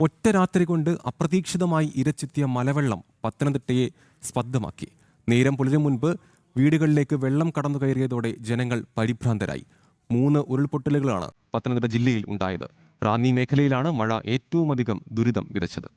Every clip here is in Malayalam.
ഒറ്റ രാത്രി കൊണ്ട് അപ്രതീക്ഷിതമായി ഇരച്ചെത്തിയ മലവെള്ളം പത്തനംതിട്ടയെ സ്തബ്ധമാക്കി. നേരം പുലരും മുൻപ് വീടുകളിലേക്ക് വെള്ളം കടന്നു കയറിയതോടെ ജനങ്ങൾ പരിഭ്രാന്തരായി. 3 ഉരുൾപൊട്ടലുകളാണ് പത്തനംതിട്ട ജില്ലയിൽ ഉണ്ടായത്. റാന്നി മേഖലയിലാണ് മഴ ഏറ്റവുമധികം ദുരിതം വിതച്ചത്.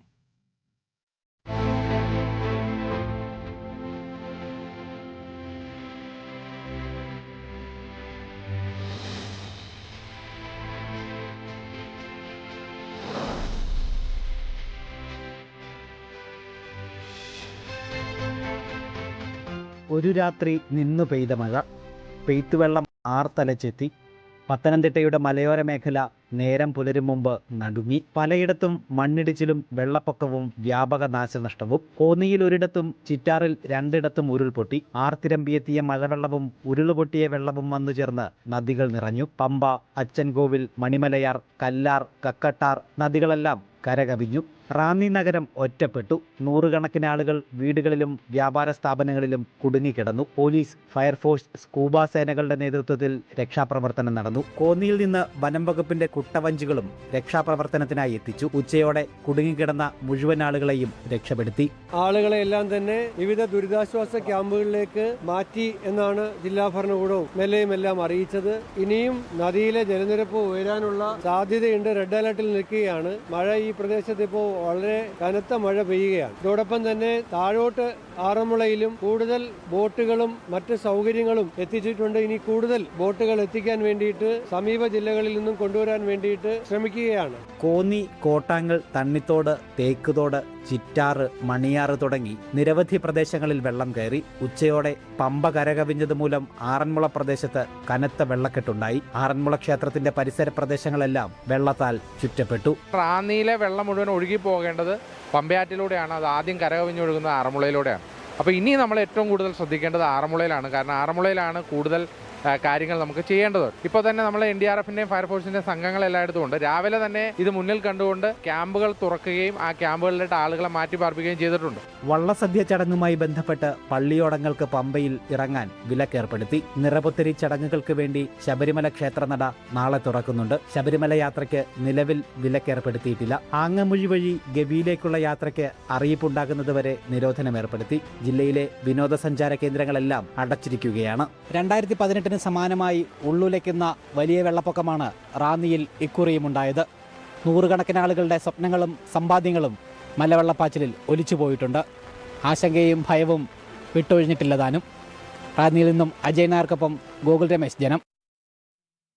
ഒരു രാത്രി നിന്നു പെയ്ത മഴ, പെയ്ത്തുവെള്ളം ആർത്തലച്ചെത്തി. പത്തനംതിട്ടയുടെ മലയോര മേഖല നേരം പുലരും മുമ്പ് നടുങ്ങി. പലയിടത്തും മണ്ണിടിച്ചിലും വെള്ളപ്പൊക്കവും വ്യാപക നാശനഷ്ടവും. കോന്നിയിൽ ഒരിടത്തും ചിറ്റാറിൽ 2 ഉരുൾപൊട്ടി. ആർത്തിരമ്പിയെത്തിയ മഴവെള്ളവും ഉരുളുപൊട്ടിയ വെള്ളവും വന്നു ചേർന്ന് നദികൾ നിറഞ്ഞു. പമ്പ, അച്ചൻകോവിൽ, മണിമലയാർ, കല്ലാർ, കക്കട്ടാർ നദികളെല്ലാം കരകവിഞ്ഞു. റാന്നി നഗരം ഒറ്റപ്പെട്ടു. നൂറുകണക്കിന് ആളുകൾ വീടുകളിലും വ്യാപാര സ്ഥാപനങ്ങളിലും കുടുങ്ങിക്കിടന്നു. പോലീസ്, ഫയർഫോഴ്സ്, സ്കൂബ സേനകളുടെ നേതൃത്വത്തിൽ രക്ഷാപ്രവർത്തനം നടന്നു. കോന്നിയിൽ നിന്ന് വനം വകുപ്പിന്റെ കുട്ടവഞ്ചികളും രക്ഷാപ്രവർത്തനത്തിനായി എത്തിച്ചു. ഉച്ചയോടെ കുടുങ്ങിക്കിടന്ന മുഴുവൻ ആളുകളെയും രക്ഷപ്പെടുത്തി. ആളുകളെല്ലാം തന്നെ വിവിധ ദുരിതാശ്വാസ ക്യാമ്പുകളിലേക്ക് മാറ്റി എന്നാണ് ജില്ലാ ഭരണകൂടവും മെല്ലെയുമെല്ലാം അറിയിച്ചത്. ഇനിയും നദിയിലെ ജലനിരപ്പ് ഉയരാനുള്ള സാധ്യതയുണ്ട്. റെഡ് അലർട്ടിൽ നിൽക്കുകയാണ്. മഴ ഈ പ്രദേശത്ത് ഇപ്പോൾ വളരെ കനത്ത മഴ പെയ്യുകയാണ്. ഇതോടൊപ്പം തന്നെ താഴോട്ട് ആറന്മുളയിലും കൂടുതൽ ബോട്ടുകളും മറ്റ് സൗകര്യങ്ങളും എത്തിച്ചിട്ടുണ്ട്. ഇനി കൂടുതൽ ബോട്ടുകൾ എത്തിക്കാൻ വേണ്ടിയിട്ട് സമീപ ജില്ലകളിൽ നിന്നും കൊണ്ടുവരാൻ വേണ്ടിയിട്ട് ശ്രമിക്കുകയാണ്. കോന്നി, കോട്ടാങ്ങൽ, തണ്ണിത്തോട്, തേക്കുതോട്, ചിറ്റാറ്, മണിയാറ് തുടങ്ങി നിരവധി പ്രദേശങ്ങളിൽ വെള്ളം കയറി. ഉച്ചയോടെ പമ്പ കരകവിഞ്ഞത് മൂലം ആറന്മുള പ്രദേശത്ത് കനത്ത വെള്ളക്കെട്ടുണ്ടായി. ആറന്മുള ക്ഷേത്രത്തിന്റെ പരിസര പ്രദേശങ്ങളെല്ലാം വെള്ളത്താൽ ചുറ്റപ്പെട്ടു. റാന്നിയിലെ വെള്ളം മുഴുവൻ ഒഴുകി പോകേണ്ടത് പമ്പയാറ്റിലൂടെയാണ്. അത് ആദ്യം കരകവിഞ്ഞൊഴുകുന്നത് ആറന്മുളയിലൂടെയാണ്. അപ്പോൾ ഇനി നമ്മൾ ഏറ്റവും കൂടുതൽ ശ്രദ്ധിക്കേണ്ടത് ആറന്മുളയിലാണ്. കാരണം ആറന്മുളയിലാണ് കൂടുതൽ കാര്യങ്ങൾ നമുക്ക് ചെയ്യേണ്ടത്. ഇപ്പോൾ തന്നെ നമ്മൾ NDRFന്റെയും ഫയർഫോഴ്സിന്റെയും സംഘങ്ങൾ എല്ലായിടത്തും ഉണ്ട്. രാവിലെ തന്നെ ഇത് മുന്നിൽ കണ്ടുകൊണ്ട് ക്യാമ്പുകൾ തുറക്കുകയും ആ ക്യാമ്പുകളിലേക്ക് ആളുകളെ മാറ്റി പാർപ്പിക്കുകയും ചെയ്തിട്ടുണ്ട്. വള്ളസദ്യ ചടങ്ങുമായി ബന്ധപ്പെട്ട് പള്ളിയോടങ്ങൾക്ക് പമ്പയിൽ ഇറങ്ങാൻ വിലക്കേർപ്പെടുത്തി. നിറപുത്തരി ചടങ്ങുകൾക്ക് വേണ്ടി ശബരിമല ക്ഷേത്രനട നാളെ തുറക്കുന്നുണ്ട്. ശബരിമല യാത്രയ്ക്ക് നിലവിൽ വിലക്കേർപ്പെടുത്തിയിട്ടില്ല. ആങ്ങമൊഴി വഴി ഗവിയിലേക്കുള്ള യാത്രയ്ക്ക് അറിയിപ്പുണ്ടാകുന്നതുവരെ നിരോധനം ഏർപ്പെടുത്തി. ജില്ലയിലെ വിനോദസഞ്ചാര കേന്ദ്രങ്ങളെല്ലാം അടച്ചിരിക്കുകയാണ്. 2018 സമാനമായി ഉള്ളുലയ്ക്കുന്ന വലിയ വെള്ളപ്പൊക്കമാണ് റാന്നിയിൽ ഇക്കുറിയുമുണ്ടായത്. നൂറുകണക്കിന് ആളുകളുടെ സ്വപ്നങ്ങളും സമ്പാദ്യങ്ങളും മലവെള്ളപ്പാച്ചിലിൽ ഒലിച്ചുപോയിട്ടുണ്ട്. ആശങ്കയും ഭയവും വിട്ടൊഴിഞ്ഞിട്ടില്ല താനും. റാന്നിയിൽ നിന്നും അജയ് നായർക്കൊപ്പം ഗോകുൽ രമേശ്, ജനം.